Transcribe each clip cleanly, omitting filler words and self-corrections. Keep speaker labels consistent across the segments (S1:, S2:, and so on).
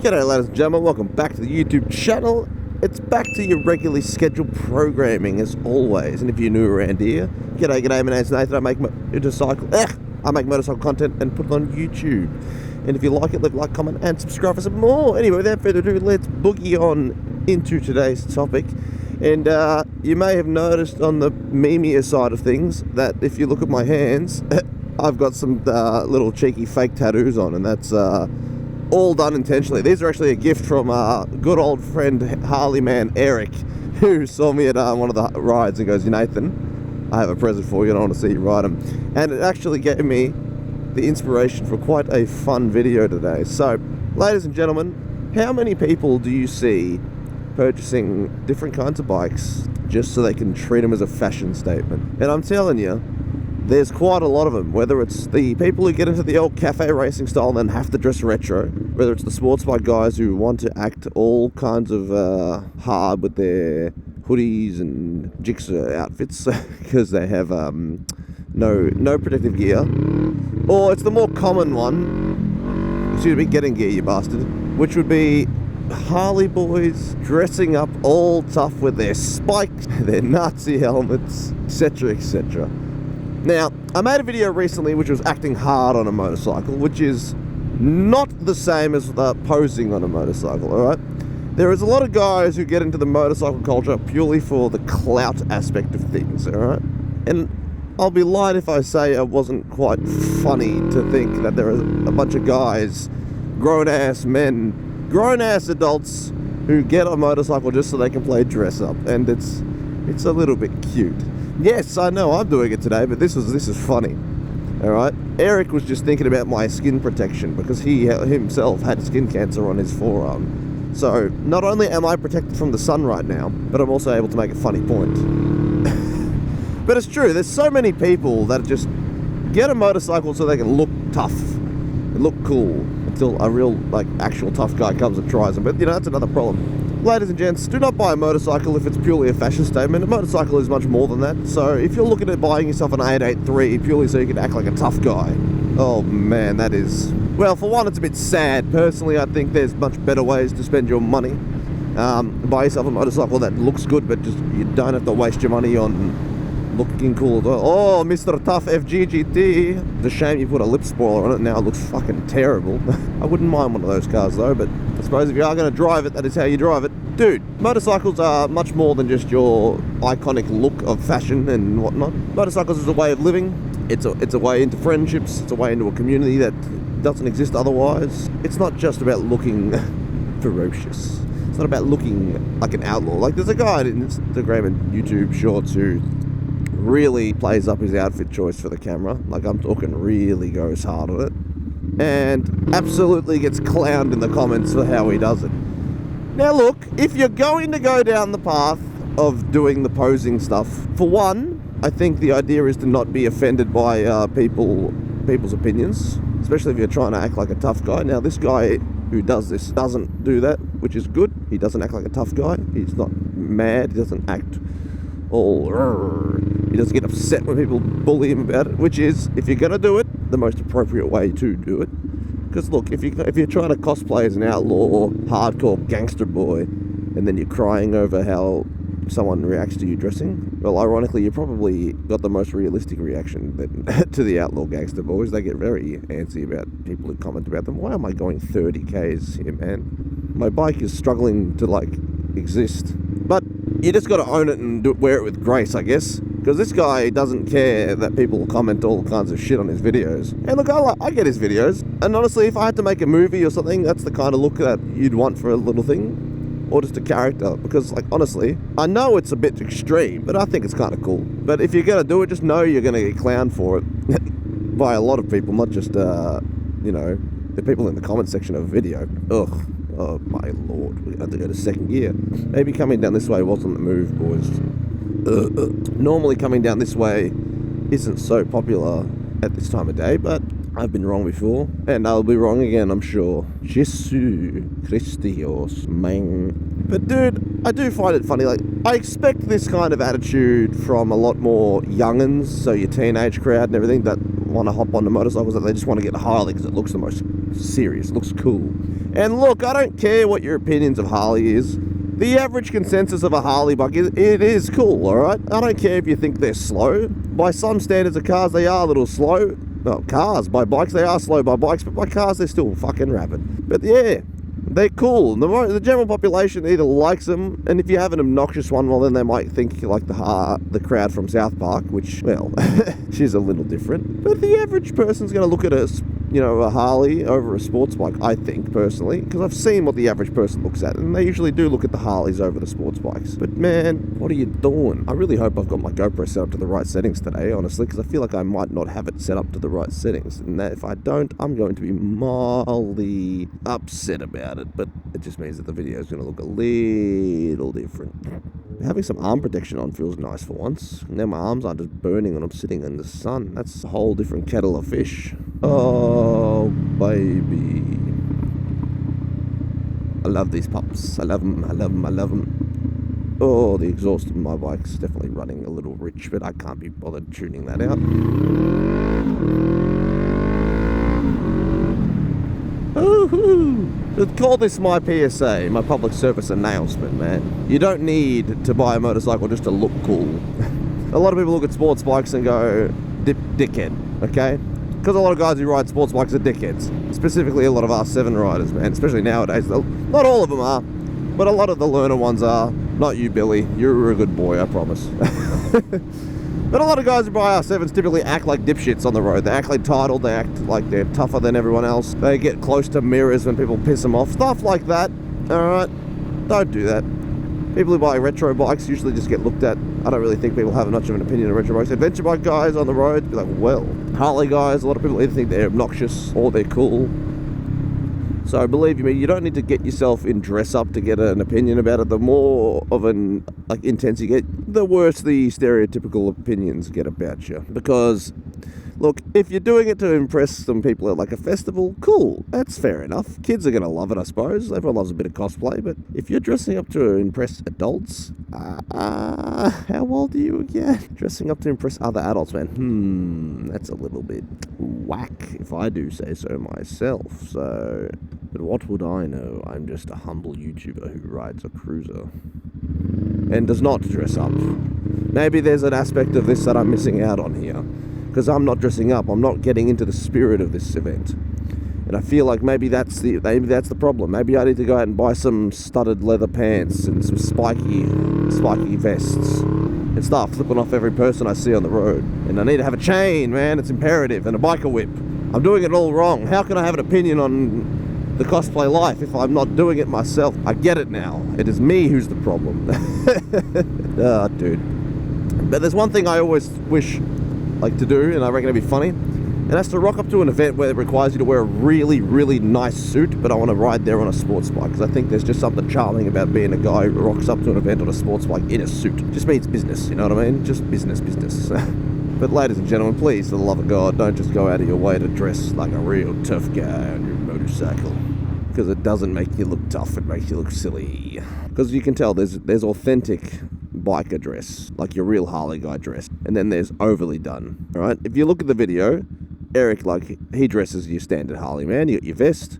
S1: G'day ladies and gentlemen, welcome back to the YouTube channel. It's back to your regularly scheduled programming as always. And if you're new around here, g'day, my name's Nathan. I make motorcycle content and put it on YouTube. And if you like it, leave a like, comment and subscribe for some more. Anyway, without further ado, let's boogie on into today's topic. And you may have noticed on the memeier side of things that if you look at my hands, I've got some little cheeky fake tattoos on, and that's all done intentionally. These are actually a gift from good old friend Harley man Eric, who saw me at one of the rides and goes, Nathan, I have a present for you and I want to see you ride them. And it actually gave me the inspiration for quite a fun video today. So, ladies and gentlemen, how many people do you see purchasing different kinds of bikes just so they can treat them as a fashion statement? And I'm telling you, there's quite a lot of them, whether it's the people who get into the old cafe racing style and then have to dress retro, whether it's the sports bike guys who want to act all kinds of hard with their hoodies and jigsaw outfits because they have no protective gear, or it's the more common one, excuse me, getting gear, you bastard, which would be Harley boys dressing up all tough with their spikes, their Nazi helmets, etc, etc. Now, I made a video recently which was acting hard on a motorcycle, which is not the same as posing on a motorcycle, alright? There is a lot of guys who get into the motorcycle culture purely for the clout aspect of things, alright? And I'll be lying if I say it wasn't quite funny to think that there are a bunch of guys, grown-ass men, grown-ass adults, who get a motorcycle just so they can play dress-up, and it's a little bit cute. Yes, I know I'm doing it today, but this is funny. Alright? Eric was just thinking about my skin protection because he himself had skin cancer on his forearm. So, not only am I protected from the sun right now, but I'm also able to make a funny point. But it's true, there's so many people that just get a motorcycle so they can look tough and look cool until a real, actual tough guy comes and tries them. But, that's another problem. Ladies and gents, do not buy a motorcycle if it's purely a fashion statement. A motorcycle is much more than that. So if you're looking at buying yourself an 883 purely so you can act like a tough guy, oh man, that is... Well, for one, it's a bit sad. Personally, I think there's much better ways to spend your money. Buy yourself a motorcycle that looks good, but just you don't have to waste your money on looking cool. Oh, Mr. Tough FG GT. It's a shame you put a lip spoiler on it. Now it looks fucking terrible. I wouldn't mind one of those cars though, but I suppose if you are going to drive it, that is how you drive it. Dude, motorcycles are much more than just your iconic look of fashion and whatnot. Motorcycles is a way of living. It's a way into friendships. It's a way into a community that doesn't exist otherwise. It's not just about looking ferocious. It's not about looking like an outlaw. Like, there's a guy on Instagram and YouTube shorts who really plays up his outfit choice for the camera. Like, I'm talking really goes hard on it. And absolutely gets clowned in the comments for how he does it. Now look, if you're going to go down the path of doing the posing stuff, for one, I think the idea is to not be offended by people's opinions, especially if you're trying to act like a tough guy. Now this guy who does this doesn't do that, which is good. He doesn't act like a tough guy. He's not mad. He doesn't act all... He doesn't get upset when people bully him about it, which is, if you're going to do it, the most appropriate way to do it. Because look, if you're trying to cosplay as an outlaw, hardcore gangster boy, and then you're crying over how someone reacts to you dressing, well, ironically, you probably got the most realistic reaction to the outlaw gangster boys. They get very antsy about people who comment about them. Why am I going 30 Ks here, man? My bike is struggling to, exist. But you just got to own it and wear it with grace, I guess. Because this guy doesn't care that people comment all kinds of shit on his videos. And look, I get his videos. And honestly, if I had to make a movie or something, that's the kind of look that you'd want for a little thing. Or just a character. Because, honestly, I know it's a bit extreme, but I think it's kind of cool. But if you're going to do it, just know you're going to get clowned for it. By a lot of people, not just, the people in the comment section of a video. Ugh. Oh, my lord. We had to go to second gear. Maybe coming down this way wasn't the move, boys. Normally coming down this way isn't so popular at this time of day, but I've been wrong before, and I'll be wrong again, I'm sure. Jesus Christios, man. But dude, I do find it funny, I expect this kind of attitude from a lot more young'uns, so your teenage crowd and everything, that want to hop on the motorcycles, that they just want to get a Harley because it looks the most serious, looks cool. And look, I don't care what your opinions of Harley is. The average consensus of a Harley bike is, it is cool, alright? I don't care if you think they're slow. By some standards of cars, they are a little slow. Well, cars, by bikes, they are slow by bikes, but by cars, they're still fucking rapid. But yeah, they're cool. The general population either likes them, and if you have an obnoxious one, well, then they might think you like the crowd from South Park, which, well, she's a little different. But the average person's going to look at a Harley over a sports bike, I think, personally, because I've seen what the average person looks at, and they usually do look at the Harleys over the sports bikes. But man, what are you doing? I really hope I've got my GoPro set up to the right settings today, honestly, because I feel like I might not have it set up to the right settings, and that if I don't, I'm going to be mildly upset about it, but it just means that the video is going to look a little different. Having some arm protection on feels nice for once. Now my arms aren't just burning when I'm sitting in the sun. That's a whole different kettle of fish. Oh, baby. I love these pups. I love them, I love them, I love them. Oh, the exhaust of my bike's definitely running a little rich, but I can't be bothered tuning that out. Woohoo! Call this my PSA, my public service announcement, man. You don't need to buy a motorcycle just to look cool. A lot of people look at sports bikes and go, dickhead, okay? Because a lot of guys who ride sports bikes are dickheads. Specifically a lot of R7 riders, man, especially nowadays. Not all of them are, but a lot of the learner ones are. Not you, Billy. You're a good boy, I promise. But a lot of guys who buy R7s typically act like dipshits on the road. They act like entitled, they act like they're tougher than everyone else. They get close to mirrors when people piss them off. Stuff like that, alright? Don't do that. People who buy retro bikes usually just get looked at. I don't really think people have much of an opinion of retro bikes. Adventure bike guys on the road, be like, well. Harley guys, a lot of people either think they're obnoxious or they're cool. So believe me, you don't need to get yourself in dress up to get an opinion about it. The more of an intense you get, the worse the stereotypical opinions get about you. Because, look, if you're doing it to impress some people at like a festival, cool, that's fair enough. Kids are going to love it, I suppose. Everyone loves a bit of cosplay. But if you're dressing up to impress adults, how old are you again? Dressing up to impress other adults, man. That's a little bit whack, if I do say so myself. So, but what would I know? I'm just a humble YouTuber who rides a cruiser and does not dress up. Maybe there's an aspect of this that I'm missing out on here, because I'm not dressing up. I'm not getting into the spirit of this event. And I feel like maybe that's the problem. Maybe I need to go out and buy some studded leather pants and some spiky vests and start flipping off every person I see on the road. And I need to have a chain, man. It's imperative. And a biker whip. I'm doing it all wrong. How can I have an opinion on the cosplay life if I'm not doing it myself? I get it now. It is me who's the problem. Ah, dude. But there's one thing I always wish to do, and I reckon it'd be funny. And that's to rock up to an event where it requires you to wear a really, really nice suit, but I want to ride there on a sports bike, because I think there's just something charming about being a guy who rocks up to an event on a sports bike in a suit. Just means business, you know what I mean? Just business. But ladies and gentlemen, please, for the love of God, don't just go out of your way to dress like a real tough guy on your motorcycle. Because it doesn't make you look tough, it makes you look silly. Because you can tell there's authentic biker dress, like your real Harley guy dress, and then there's overly done, alright? If you look at the video, Eric, he dresses your standard Harley, man. You got your vest,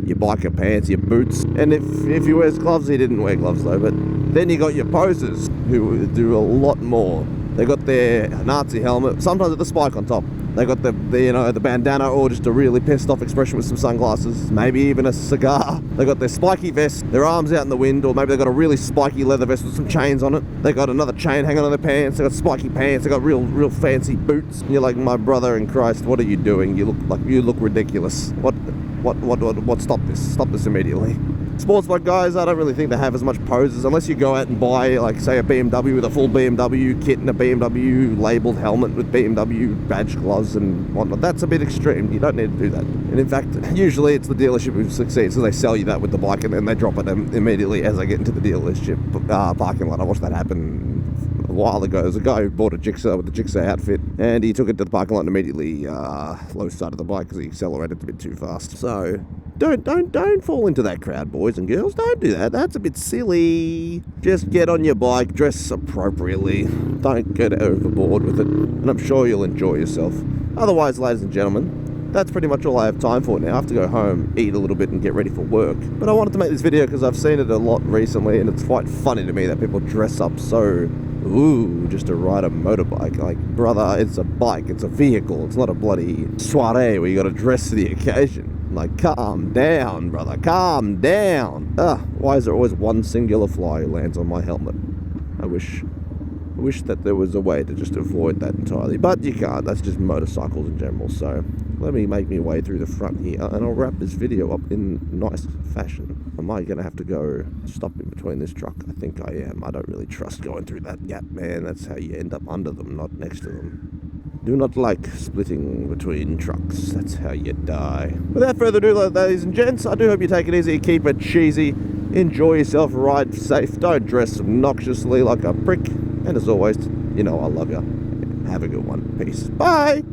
S1: your biker pants, your boots, and if he wears gloves, he didn't wear gloves though, but then you got your posers, who do a lot more. They got their Nazi helmet, sometimes with a spike on top. They got the bandana, or just a really pissed off expression with some sunglasses, maybe even a cigar. They got their spiky vest, their arms out in the wind, or maybe they got a really spiky leather vest with some chains on it. They got another chain hanging on their pants. They got spiky pants. They got real fancy boots. And you're like, my brother in Christ, what are you doing? You look ridiculous. What? Stop this! Stop this immediately. Sports bike guys, I don't really think they have as much poses unless you go out and buy, say, a BMW with a full BMW kit and a BMW labelled helmet with BMW badge gloves and whatnot. That's a bit extreme. You don't need to do that. And in fact, usually it's the dealership who succeeds, so they sell you that with the bike and then they drop it immediately as they get into the dealership parking lot. I watched that happen a while ago. There's a guy who bought a Jigsaw with the Jigsaw outfit, and he took it to the parking lot and immediately low started the bike because he accelerated a bit too fast. So don't fall into that crowd, boys and girls. Don't do that. That's a bit silly. Just get on your bike, dress appropriately. Don't get overboard with it, and I'm sure you'll enjoy yourself. Otherwise, ladies and gentlemen, that's pretty much all I have time for now. I have to go home, eat a little bit, and get ready for work. But I wanted to make this video because I've seen it a lot recently, and it's quite funny to me that people dress up so, just to ride a motorbike. Like, brother, it's a bike, it's a vehicle, it's not a bloody soiree where you gotta dress for the occasion. Like, calm down, brother, calm down. Why is there always one singular fly who lands on my helmet? I wish that there was a way to just avoid that entirely, but you can't. That's just motorcycles in general. So let me make my way through the front here, and I'll wrap this video up in nice fashion. Am I gonna have to go stop in between this truck? I think I am. I don't really trust going through that gap, man. That's how you end up under them, not next to them. Do not like splitting between trucks. That's how you die. Without further ado, ladies and gents, I do hope you take it easy, keep it cheesy, enjoy yourself, ride safe, don't dress obnoxiously like a prick, and as always, you know I love you. Have a good one. Peace. Bye!